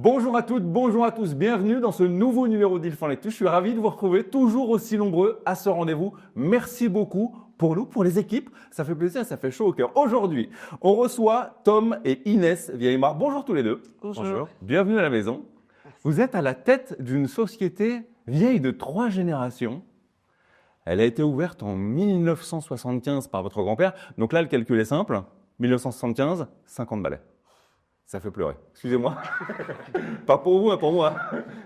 Bonjour à toutes, bonjour à tous, bienvenue dans ce nouveau numéro d'Il faut en lecture. Je suis ravi de vous retrouver, toujours aussi nombreux à ce rendez-vous. Merci beaucoup pour nous, pour les équipes. Ça fait plaisir, ça fait chaud au cœur. Aujourd'hui, on reçoit Tom et Inès Vieillemar. Bonjour tous les deux. Bonjour. Bienvenue à la maison. Vous êtes à la tête d'une société vieille de 3 générations. Elle a été ouverte en 1975 par votre grand-père. Donc là, le calcul est simple. 1975, 50 balais. Ça fait pleurer. Excusez-moi. Pas pour vous, mais pour moi.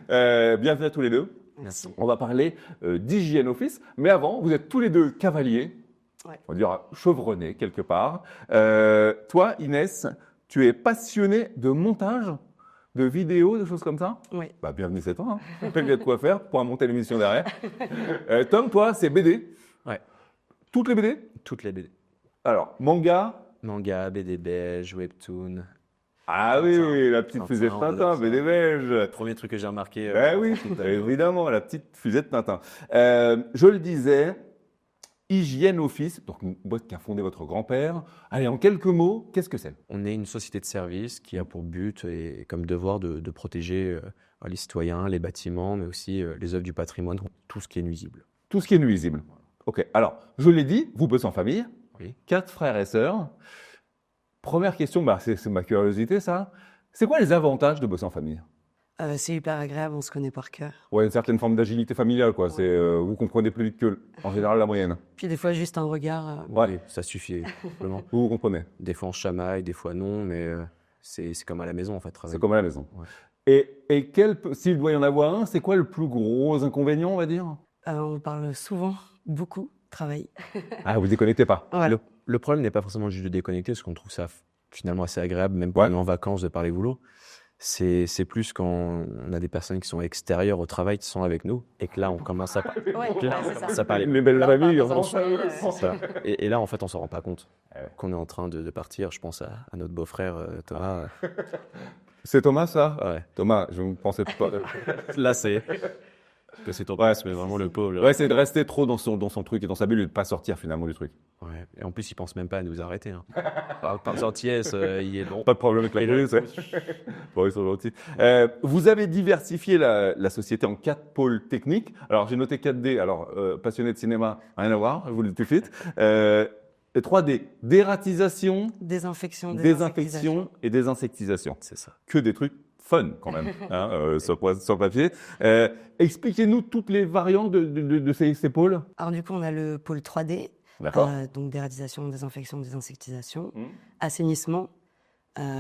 Bienvenue à tous les deux. Merci. On va parler d'hygiène office. Mais avant, vous êtes tous les deux cavaliers. Ouais. On va dire chevronnés quelque part. Toi, Inès, tu es passionnée de montage, de vidéos, de choses comme ça. Oui. Bah, bienvenue, c'est toi. Hein. Il y a de quoi faire pour monter l'émission derrière. Tom, toi, c'est BD. Ouais. Toutes les BD. Toutes les BD. Alors, manga. Manga, BD belge, webtoon. Ah oui, Tintin. oui, la petite fusée de Tintin, Tintin, ça. BD belge. Premier truc que j'ai remarqué. Ben oui, évidemment, la petite fusée de Tintin. Je le disais, Hygiène Office, donc une boîte qui a fondé votre grand-père. Allez, en quelques mots, qu'est-ce que c'est? On est une société de service qui a pour but et comme devoir de protéger les citoyens, les bâtiments, mais aussi les œuvres du patrimoine, tout ce qui est nuisible. Tout ce qui est nuisible. Ok, alors, je l'ai dit, vous bossez en famille, Oui. 4 frères et sœurs. Première question, bah, c'est ma curiosité, ça. C'est quoi les avantages de bosser en famille? C'est hyper agréable, on se connaît par cœur. Ouais, une certaine forme d'agilité familiale, quoi. C'est, vous comprenez plus vite que, en général, la moyenne. Puis des fois, juste un regard. Ouais. Oui, ça suffit, simplement. Vous comprenez. Des fois on se chamaille, des fois non, mais c'est comme à la maison en fait. C'est travailler. comme à la maison. Ouais. Et s'il doit y en avoir un, c'est quoi le plus gros inconvénient, on va dire? On parle souvent, beaucoup, travail. Ah, vous déconnectez pas. Voilà. Le problème n'est pas forcément juste de déconnecter, parce qu'on trouve ça finalement assez agréable, même quand on est en vacances, de parler boulot. C'est plus quand on a des personnes qui sont extérieures au travail, qui sont avec nous, et que là, on commence à parler. c'est Ça parle. Les belles familles, on enfin. C'est ça. Et là, en fait, on s'en rend pas compte Ah ouais. qu'on est en train de partir. Je pense à notre beau-frère Thomas. C'est Thomas, ça? Ouais. Thomas, je ne pensais pas. Là, c'est Thomas, mais vraiment le pauvre. Ouais, c'est de rester trop dans son truc et dans sa bulle et de pas sortir finalement du truc. Ouais. Et en plus, il pense même pas à nous arrêter. Hein. Par gentillesse, il est bon. Pas de problème avec la police, ouais. Bon, ils sont gentils. Vous avez diversifié la société en 4 pôles techniques. Alors, j'ai noté 4D. Alors, passionné de cinéma, rien à voir, je vous le dis tout de suite. 3D, dératisation, Désinfection, désinfection et désinsectisation. C'est ça. Que des trucs fun quand même, hein, sur papier. Expliquez-nous toutes les variantes de ces pôles. Alors du coup, on a le pôle 3D, D'accord. donc dératisation, désinfection, désinsectisation, Mmh. assainissement,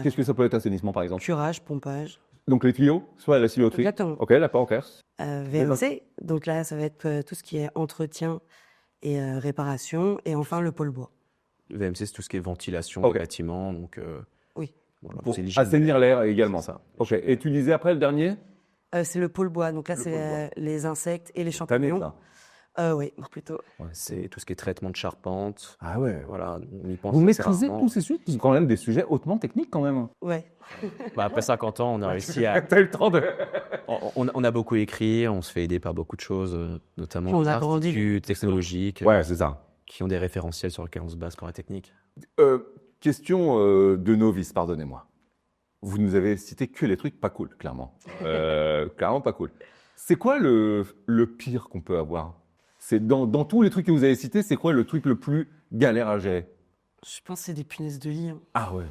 Qu'est-ce que ça peut être assainissement par exemple? curage, pompage, Donc les tuyaux, soit la tuyauterie. exactement. Ok, la pancarte. VMC, donc là, ça va être tout ce qui est entretien et réparation, et enfin le pôle bois. VMC, c'est tout ce qui est ventilation Ok. des bâtiments. Donc, Oui. voilà, Pour c'est l'hygiène. assainir l'air également. C'est ça. Ok. Et tu disais après le dernier? C'est le pôle bois, donc là, Le c'est pôle bois. les insectes et les Tanné, champignons. ça. Oui, plutôt. C'est tout ce qui est traitement de charpente. Ah ouais. Voilà, on y pense Vous assez maîtrisez rarement. tous ces sujets qui sont quand même des sujets hautement techniques quand même. Ouais. Bah, après 50 ans, on a réussi à. T'as eu le temps de. On a beaucoup écrit, on se fait aider par beaucoup de choses, notamment Puis on des a grandi. instituts technologiques Ouais, c'est ça. qui ont des référentiels sur lesquels on se base pour la technique. Question de novice, pardonnez-moi. Vous nous avez cité que les trucs pas cool, clairement. Clairement pas cool. C'est quoi le pire qu'on peut avoir? C'est dans tous les trucs que vous avez cités, c'est quoi le truc le plus galère à gérer? Je pense que c'est des punaises de lit. Hein. Ah ouais.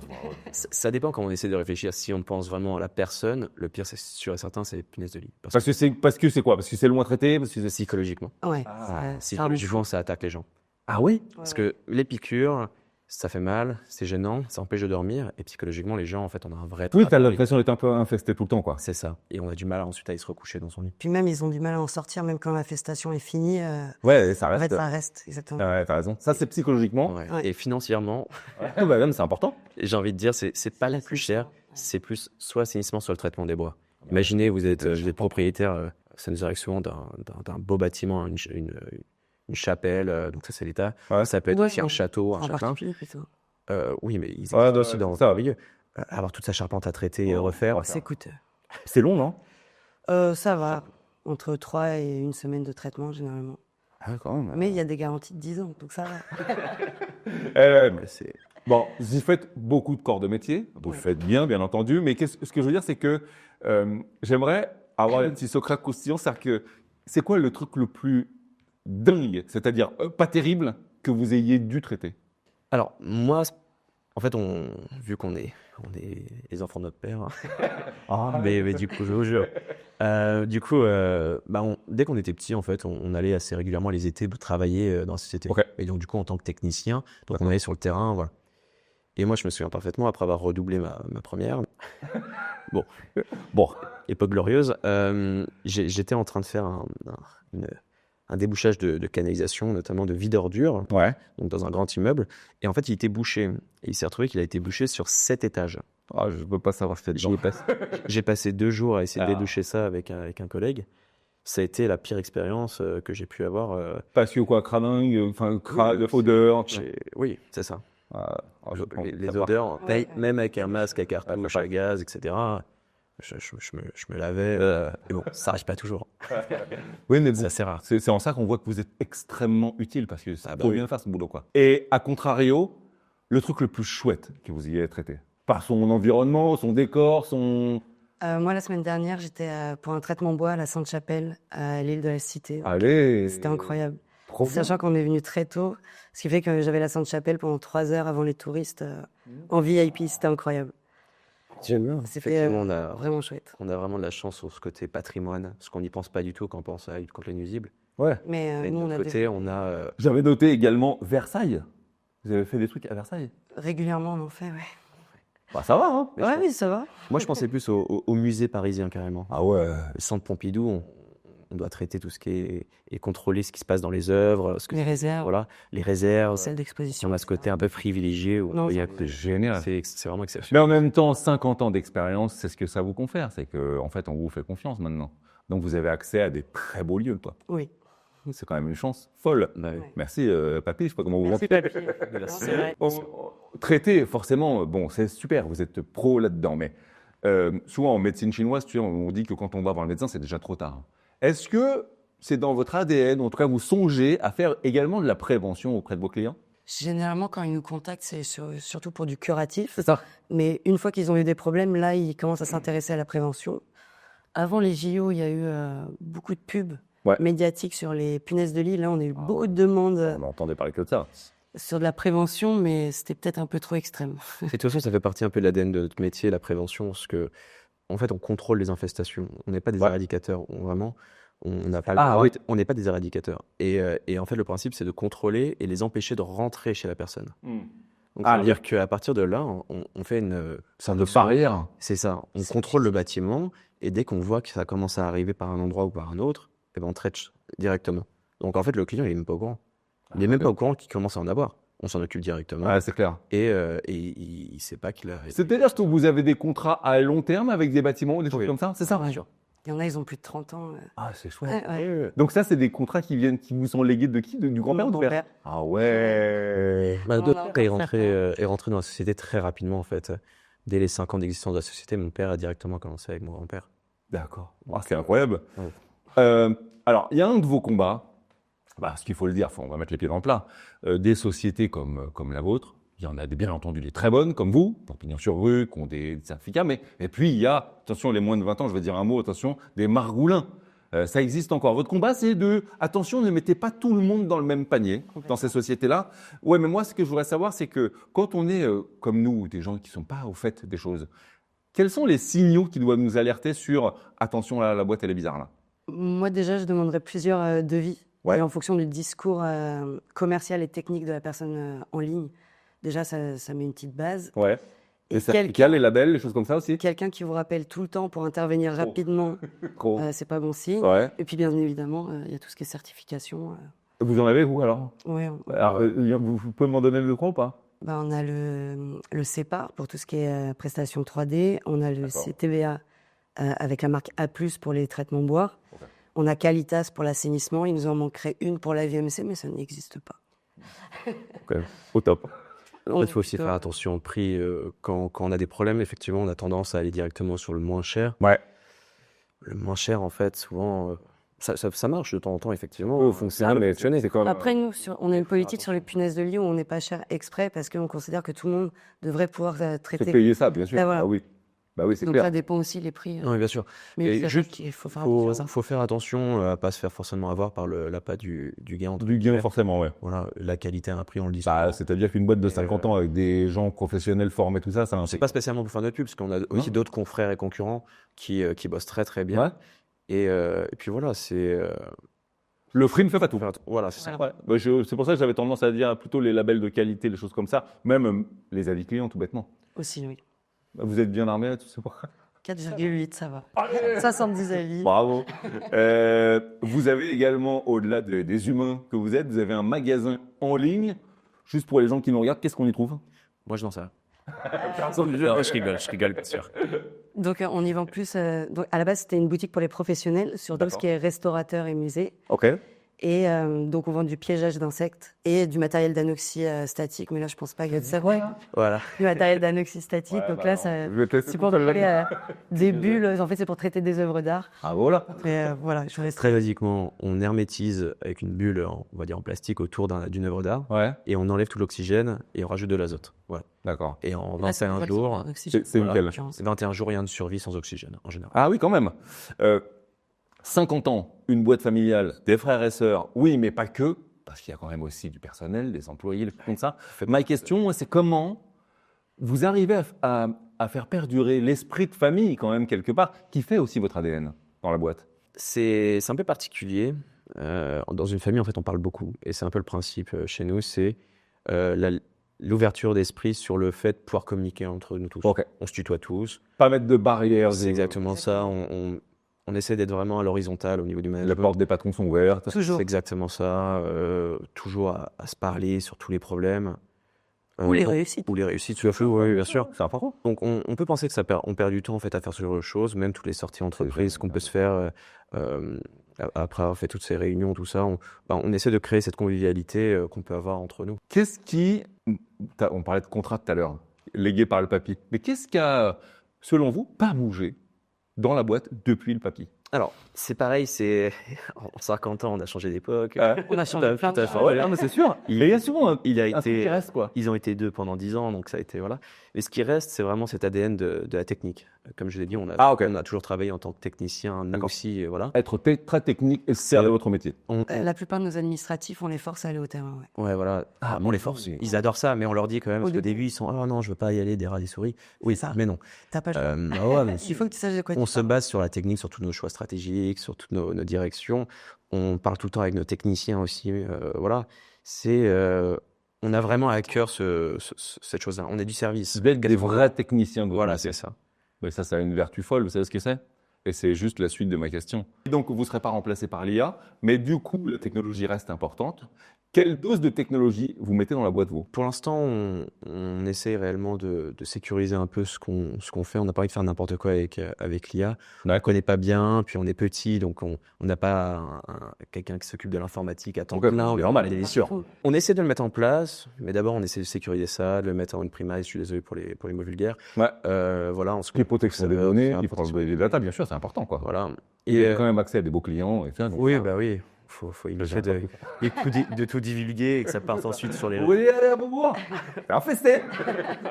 Ça dépend quand on essaie de réfléchir. Si on pense vraiment à la personne, le pire, c'est sûr et certain, c'est les punaises de lit. Parce que c'est quoi? Parce que c'est loin traité? Parce que c'est... Psychologiquement. Ouais. Ah, Psychologiquement, ça attaque les gens. Ah oui? Parce que les piqûres, ça fait mal, c'est gênant, ça empêche de dormir. Et psychologiquement, les gens, en fait, on a un vrai Oui, t'as travail. l'impression d'être un peu infesté tout le temps, quoi. C'est ça. Et on a du mal ensuite à y se recoucher dans son lit. Puis même, ils ont du mal à en sortir, même quand l'infestation est finie. Ouais, ça En reste. fait, ça reste, exactement. Ah ouais, t'as raison. Ça, c'est psychologiquement. Ouais. Ouais. Et financièrement, Ah bah même, c'est important. j'ai envie de dire, c'est pas la plus chère, c'est plus soit l'assainissement, soit le traitement des bois. Imaginez, vous êtes propriétaire, ça nous arrive souvent d'un beau bâtiment, une chapelle, donc ça c'est l'État. Ouais. Ça peut être Ouais, aussi un en- château, un En jardin. particulier, plutôt. Oui, mais ils Ouais, existent aussi dans ça. le milieu. Avoir toute sa charpente à traiter et refaire. C'est coûteux. C'est long, non? Ça va. Entre 3 et 1 semaine de traitement, généralement. Ah, quand même. Mais il y a des garanties de 10 ans, donc ça va. Mais c'est... Bon, vous y faites beaucoup de corps de métier, vous le Ouais. faites bien entendu, mais ce que je veux dire, c'est que j'aimerais avoir un petit Socrate croustillant, c'est-à-dire que c'est quoi le truc le plus dingue, c'est-à-dire pas terrible, que vous ayez dû traiter? Alors, moi, en fait, vu qu'on est les enfants de notre père, hein, mais du coup, je vous jure. Du coup, dès qu'on était petit, en fait, on allait assez régulièrement les étés travailler dans la société. Ok. Et donc, du coup, en tant que technicien, donc on allait sur le terrain, voilà. Et moi, je me souviens parfaitement, après avoir redoublé ma première, bon, époque glorieuse, j'étais en train de faire un débouchage de canalisation, notamment de vide ordures, Ouais. donc dans un grand immeuble. Et en fait, il était bouché. Et il s'est retrouvé qu'il a été bouché sur 7 étages. Ah, je ne peux pas savoir ce que J'y ai passé- J'ai passé 2 jours à essayer de Ah. déboucher ça avec un collègue. Ça a été la pire expérience que j'ai pu avoir. Parce que quoi, cradingue, enfin, odeur. Oui, c'est ça. Ah, je pense Les savoir. odeurs, Ouais. même avec un masque à cartouche, Ouais, à gaz, etc. Je me lavais. Et bon, ça n'arrive pas toujours. Oui, mais C'est bon, assez rare. c'est en ça qu'on voit que vous êtes extrêmement utile parce que ça bah faut oui. bien faire ce boulot, quoi. Et à contrario, le truc le plus chouette que vous ayez traité, par son environnement, son décor, son. Moi, la semaine dernière, j'étais pour un traitement bois à la Sainte-Chapelle, à l'île de la Cité. Allez. C'était incroyable. Trop bien. Sachant qu'on est venu très tôt, ce qui fait que j'avais la Sainte-Chapelle pendant 3 heures avant les touristes en VIP. C'était incroyable. J'aime bien. C'était Effectivement, vraiment chouette. on a vraiment de la chance sur ce côté patrimoine, parce qu'on n'y pense pas du tout quand on pense à la lutte contre les nuisibles. Ouais. Mais Et de nous, on notre a côté, on a. J'avais noté également Versailles. Vous avez fait des trucs à Versailles? régulièrement, on en fait, ouais. Bah, ça va, hein? Mais Ouais, je- oui, ça va. Moi, je pensais plus au musée parisien carrément. Ah ouais. Le centre Pompidou, on doit traiter tout ce qui est et contrôler ce qui se passe dans les œuvres, Les réserves, voilà, les réserves. celles Si d'exposition. on a ce côté un peu privilégié, où Non, il y a- C'est génial. c'est vraiment exceptionnel. Mais en même temps, 50 ans d'expérience, c'est ce que ça vous confère. C'est que, en fait, on vous fait confiance maintenant. Donc, vous avez accès à des très beaux lieux, quoi. Oui. C'est quand même une chance folle. Bah oui. Ouais. Merci, papy. Je sais pas comment vous Merci, l'appelez. papy. Non, c'est vrai. Traiter, forcément, bon, c'est super. Vous êtes pro là-dedans. Mais souvent, en médecine chinoise, tu sais, on dit que quand on va voir le médecin, c'est déjà trop tard. Est-ce que c'est dans votre ADN, en tout cas, vous songez à faire également de la prévention auprès de vos clients? Généralement, quand ils nous contactent, c'est surtout pour du curatif. C'est ça. Mais une fois qu'ils ont eu des problèmes, là, ils commencent à s'intéresser à la prévention. Avant les JO, il y a eu beaucoup de pubs médiatiques sur les punaises de lit. Là, on a eu beaucoup de demandes On entendait parler que de ça. sur de la prévention, mais c'était peut-être un peu trop extrême. Et de toute façon, ça fait partie un peu de l'ADN de notre métier, la prévention, parce que, en fait, on contrôle les infestations. On n'est pas des éradicateurs. On n'a pas le droit. oui. On n'est pas des éradicateurs. Et en fait, le principe, c'est de contrôler et les empêcher de rentrer chez la personne. Donc, ça veut dire qu'à partir de là, on fait une. C'est de barrière. C'est ça. On contrôle le bâtiment et dès qu'on voit que ça commence à arriver par un endroit ou par un autre, eh ben, on traite directement. Donc, en fait, le client, il n'est même pas au courant. Il n'est même pas au courant qu'il commence à en avoir. On s'en occupe directement. Ouais, c'est clair. Et il ne sait pas qu'il a. C'est-à-dire que vous avez des contrats à long terme avec des bâtiments ou des choses Oui. comme ça? C'est ça? Bien sûr. Il y en a, ils ont plus de 30 ans. Ah, c'est chouette. Ouais, ouais. Donc ça, c'est des contrats qui vous sont légués de qui? Du grand-père ou du père? Ah ouais. Bah, On notre a père encore est rentré dans la société très rapidement, en fait. Dès les 5 ans d'existence de la société, mon père a directement commencé avec mon grand-père. D'accord. Ah, c'est incroyable. Ouais. Alors, il y a un de vos combats, ce qu'il faut le dire, on va mettre les pieds dans le plat, des sociétés comme la vôtre. Il y en a bien entendu des très bonnes, comme vous, pour Pignon-sur-Rue, qui ont des certificats. Et puis, il y a, attention, les moins de 20 ans, je vais dire un mot, attention, des margoulins. Ça existe encore. Votre combat, c'est attention, ne mettez pas tout le monde dans le même panier, dans ces sociétés-là. Ouais, mais moi, ce que je voudrais savoir, c'est que quand on est, comme nous, des gens qui ne sont pas au fait des choses, quels sont les signaux qui doivent nous alerter sur, attention, la boîte, elle est bizarre, là? Moi, déjà, je demanderais plusieurs devis. Ouais. Et en fonction du discours commercial et technique de la personne en ligne, déjà, ça met une petite base. Ouais. Et Les certificats, les labels, les choses comme ça aussi? quelqu'un qui vous rappelle tout le temps pour intervenir rapidement, Gros. c'est pas bon signe. Ouais. Et puis, bien évidemment, il y a tout ce qui est certification. Vous en avez, vous, alors? Ouais, Alors, vous pouvez m'en donner le trois ou pas? on a le CEPAR pour tout ce qui est prestation 3D. On a le D'accord. CTBA avec la marque A+, pour les traitements bois. Ok. On a Qualitas pour l'assainissement. Il nous en manquerait une pour la VMC, mais ça n'existe pas. Au top. En fait, il faut aussi faire attention au prix. Quand on a des problèmes, effectivement, on a tendance à aller directement sur le moins cher. Ouais. Le moins cher, en fait, souvent, Ça marche de temps en temps, effectivement. Oh, fonctionne, mais c'est quand même... Après, nous, on a une politique sur les punaises de lit où on n'est pas cher exprès parce qu'on considère que tout le monde devrait pouvoir C'est traiter. payer ça, bien sûr. Ah, voilà. Ah oui. Bah oui, c'est Donc clair. ça dépend aussi les prix. Non, mais bien sûr. Mais Et c'est juste, qu'il faut faire attention à ça. faut faire attention à pas se faire forcément avoir par l'appât du gain. entre Du gain, guillemets. forcément, ouais. Voilà, la qualité a un prix, on le dit. Bah, c'est-à-dire qu'une boîte de 50 ans avec des gens professionnels formés, tout ça, ça a un C'est prix. pas spécialement pour faire notre pub, parce qu'on a aussi d'autres confrères et concurrents qui bossent très très bien. Ouais. Et puis voilà, c'est. Le prix ne fait pas tout. Voilà, c'est ça. Ouais. Bah, c'est pour ça que j'avais tendance à dire plutôt les labels de qualité, les choses comme ça, même les avis clients, tout bêtement. Aussi, oui. Bah, vous êtes bien armé là-dessus, c'est pour 4,8, ça va. 70 avis. Bravo. Vous avez également, au-delà des humains que vous êtes, vous avez un magasin en ligne. Juste pour les gens qui nous regardent, qu'est-ce qu'on y trouve? Moi, je n'en sais rien. Je rigole, bien sûr. Donc, on y vend plus. Donc, à la base, c'était une boutique pour les professionnels sur tout ce qui est restaurateur et musée. Ok. Et donc, on vend du piégeage d'insectes et du matériel d'anoxie statique. Mais là, je pense pas que ça va. Voilà. Du matériel d'anoxie statique. Ouais, donc bah là, non. ça, Je vais tester c'est pour tout à l'heure. traiter des bulles. En fait, c'est pour traiter des œuvres d'art. Ah voilà. Mais voilà, je reste. Très basiquement, on hermétise avec une bulle, on va dire en plastique, autour d'une œuvre d'art. Ouais. Et on enlève tout l'oxygène et on rajoute de l'azote. Voilà. D'accord. Et en Ah, c'est 21 pour jours, l'oxygène. C'est Voilà. nickel. 21 jours, rien de survie sans oxygène, en général. Ah oui, quand même. 50 ans, une boîte familiale, des frères et sœurs, oui, mais pas que, parce qu'il y a quand même aussi du personnel, des employés, des trucs comme ça. Ma question, c'est comment vous arrivez à faire perdurer l'esprit de famille, quand même, quelque part, qui fait aussi votre ADN dans la boîte? C'est un peu particulier. Dans une famille, en fait, on parle beaucoup. Et c'est un peu le principe chez nous, c'est l'ouverture d'esprit sur le fait de pouvoir communiquer entre nous tous. Ok. On se tutoie tous. Pas mettre de barrières. C'est exactement ça. On essaie d'être vraiment à l'horizontale au niveau du Les management. portes des patrons sont ouvertes. Toujours. C'est exactement ça. Toujours à se parler sur tous les problèmes. Ou les réussites. Ou les réussites, tout à fait, oui, bien sûr. C'est important. Donc on peut penser que on perd du temps en fait à faire ce genre de choses, même toutes les sorties entreprises qu'on peut se faire après avoir fait toutes ces réunions, tout ça. On essaie de créer cette convivialité qu'on peut avoir entre nous. Qu'est-ce qui... On parlait de contrat tout à l'heure, légué par le papy. Mais qu'est-ce qui a, selon vous, pas bougé dans la boîte depuis le papy? Alors, c'est pareil, en 50 ans, on a changé d'époque. On a changé plein de choses. Ouais, non, mais c'est sûr. Il y a souvent un Il a truc été, qui reste, quoi. Ils ont été deux pendant 10 ans, donc ça a été, voilà. Mais ce qui reste, c'est vraiment cet ADN de la technique. Comme je l'ai dit, on a toujours travaillé en tant que technicien, nous aussi, voilà. Être très technique et c'est votre métier. La plupart de nos administratifs, on les force à aller au terrain. Ouais. Ouais, voilà. On les force. Ils adorent ça, mais on leur dit quand même, parce qu'au début, ils sont, oh non, je veux pas y aller, des rats, des souris. Oui, ça. mais non. T'as pas le choix. Ah ouais, mais Il faut que tu saches de quoi tu on se base sur la technique, sur tous nos choix stratégiques, sur toutes nos directions. On parle tout le temps avec nos techniciens aussi. Voilà. On a vraiment à cœur cette chose-là. On est du service. Des vrais techniciens. Voilà, c'est ça. Mais ça a une vertu folle. Vous savez ce que c'est? Et c'est juste la suite de ma question. Donc, vous ne serez pas remplacé par l'IA, mais du coup, la technologie reste importante. Quelle dose de technologie vous mettez dans la boîte, vous? Pour l'instant, on essaie réellement de sécuriser un peu ce qu'on fait. On n'a pas envie de faire n'importe quoi avec l'IA. On ne connaît pas bien, puis on est petit, donc on n'a pas quelqu'un qui s'occupe de l'informatique à temps plein. Normal, c'est sûr. On essaie de le mettre en place, mais d'abord, on essaie de sécuriser ça, de le mettre en une premise. Je suis désolé pour les mots vulgaires. Ouais. Voilà, Les protections des données, les protections des data, bien sûr, c'est important, quoi. Voilà. Et il y a quand même accès à des beaux clients. Et ça, donc, oui, bah oui. Faut éviter de tout divulguer et que ça parte ensuite sur les réseaux. Oui, allez, à bout. C'est un festin.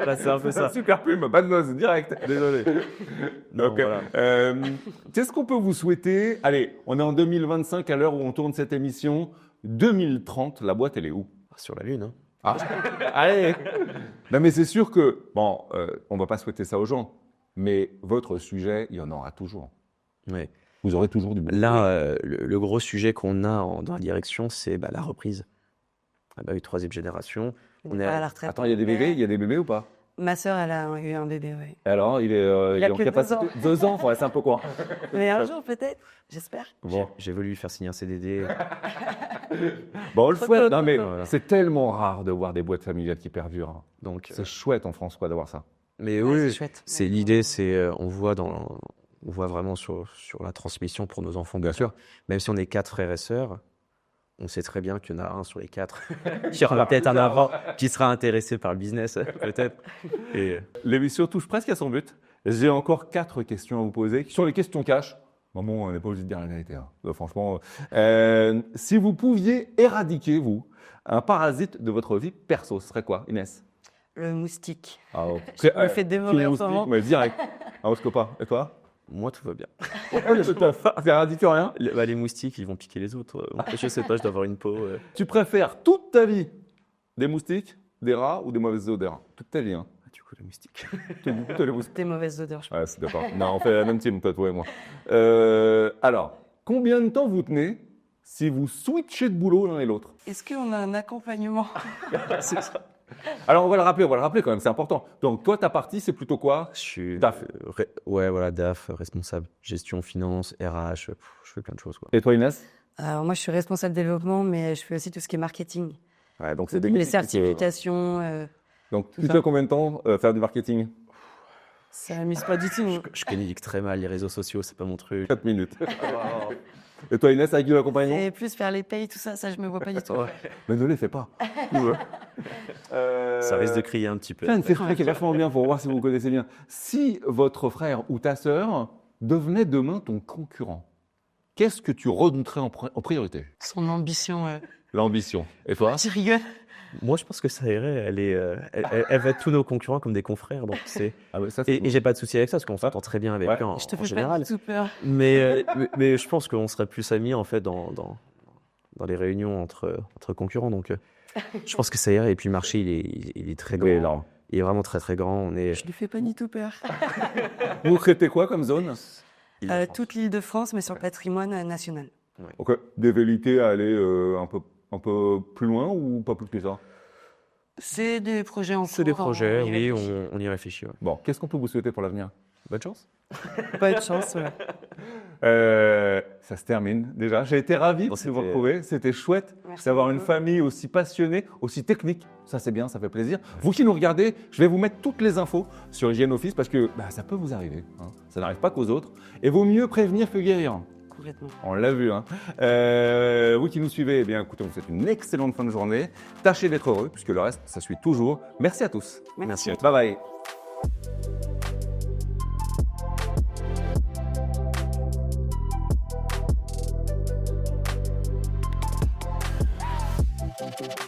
Là, c'est un peu ça. Super plume, bad buzz, direct. Désolé. Non, Ok. voilà. Qu'est-ce qu'on peut vous souhaiter? Allez, on est en 2025 à l'heure où on tourne cette émission. 2030, la boîte, elle est où? Sur la Lune, hein. Ah. Allez. Non, mais c'est sûr que, bon, on va pas souhaiter ça aux gens, mais votre sujet, il y en aura toujours. Ouais. Vous aurez toujours du boulot. Là, le gros sujet qu'on a dans la direction, c'est la reprise. Ah bah oui, 3e génération. On est à la retraite. Attends, il y a des bébés ou pas? Ma sœur, elle a eu un bébé, oui. Alors, il est a en que capacité 2 ans, ouais, c'est un peu quoi. Mais un jour, peut-être, j'espère. Bon, J'ai voulu lui faire signer un CDD. on le souhaite. Non, mais Voilà. c'est tellement rare de voir des boîtes familiales qui perdurent, hein. Donc, C'est chouette en France, quoi, d'avoir ça. mais Ouais, oui, c'est chouette. c'est l'idée, on voit vraiment sur la transmission pour nos enfants, bien sûr. Même si on est 4 frères et sœurs, on sait très bien qu'il y en a un sur les 4 qui aura peut-être un avant, qui sera intéressé par le business, peut-être. Et L'émission touche presque à son but. J'ai encore 4 questions à vous poser. Sur les questions cash, Maman, on n'est pas obligé de dire la vérité. Hein. Franchement, si vous pouviez éradiquer, vous, un parasite de votre vie perso, ce serait quoi, Inès? Le moustique. Ah, oh. Je me fais dévorer en ce moment. Mais direct. Un oscopa. Et toi? Moi, tout va bien. T'éradiques rien? Les moustiques, ils vont piquer les autres. Je sais pas, je dois avoir une peau. Tu préfères toute ta vie des moustiques, des rats ou des mauvaises odeurs? Toute ta vie, hein. Du coup, les moustiques. Les moustiques. Des mauvaises odeurs, je pense. Ouais, c'est d'accord. Non, on fait la même team, toi et moi. Alors, combien de temps vous tenez si vous switchez de boulot l'un et l'autre? Est-ce qu'on a un accompagnement? C'est ça. Alors, on va le rappeler quand même, c'est important. Donc, toi, ta partie, c'est plutôt quoi? Je suis DAF. Ouais, voilà, DAF, responsable. Gestion, finance, RH, je fais plein de choses, quoi. Et toi, Inès? Alors, moi, je suis responsable développement, mais je fais aussi tout ce qui est marketing. Ouais, donc c'est Les certifications. Donc, tu fais combien de temps faire du marketing? Ça m'amuse pas du tout. Je communique très mal les réseaux sociaux, c'est pas mon truc. 4 minutes. Et toi, Inès, avec de l'accompagnement? Et plus faire les payes, tout ça, je me vois pas du tout. Ouais. Mais ne les fais pas. Ça risque de crier un petit peu. C'est vrai qu'il est vachement bien pour voir si vous connaissez bien. Si votre frère ou ta sœur devenait demain ton concurrent, qu'est-ce que tu redouterais en priorité? Son ambition. L'ambition. Et toi? Tu rigoles? Moi, je pense que ça irait. Elle va tous nos concurrents comme des confrères. Donc Ah ouais, ça, et j'ai pas de souci avec ça, parce qu'on s'entend très bien avec eux en Je te fais général. pas du tout peur. Mais je pense qu'on serait plus amis en fait dans les réunions entre concurrents. Donc je pense que ça irait. Et puis le marché, il est très grand. Oui, non. Il est vraiment très très grand. Je lui fais pas du tout peur. Vous traitez quoi comme zone? Toute l'île de France, mais sur le patrimoine national. Ok. Des velléités à aller un peu plus loin ou pas plus que ça? C'est des projets en cours. C'est des projets, on y oui, réfléchit. on y réfléchit. Ouais. Bon, qu'est-ce qu'on peut vous souhaiter pour l'avenir? Bonne chance. Pas de chance, ouais. Ça se termine déjà. J'ai été ravi de vous retrouver. C'était chouette d'avoir une famille aussi passionnée, aussi technique. Ça, c'est bien, ça fait plaisir. Vous qui nous regardez, je vais vous mettre toutes les infos sur Hygiène Office parce que ça peut vous arriver. Hein. Ça n'arrive pas qu'aux autres. Et vaut mieux prévenir que guérir. Complètement. On l'a vu. Hein. Vous qui nous suivez, eh bien, écoutez, on vous souhaite une excellente fin de journée. Tâchez d'être heureux puisque le reste, ça suit toujours. Merci à tous. Merci. Bye bye. Thank you.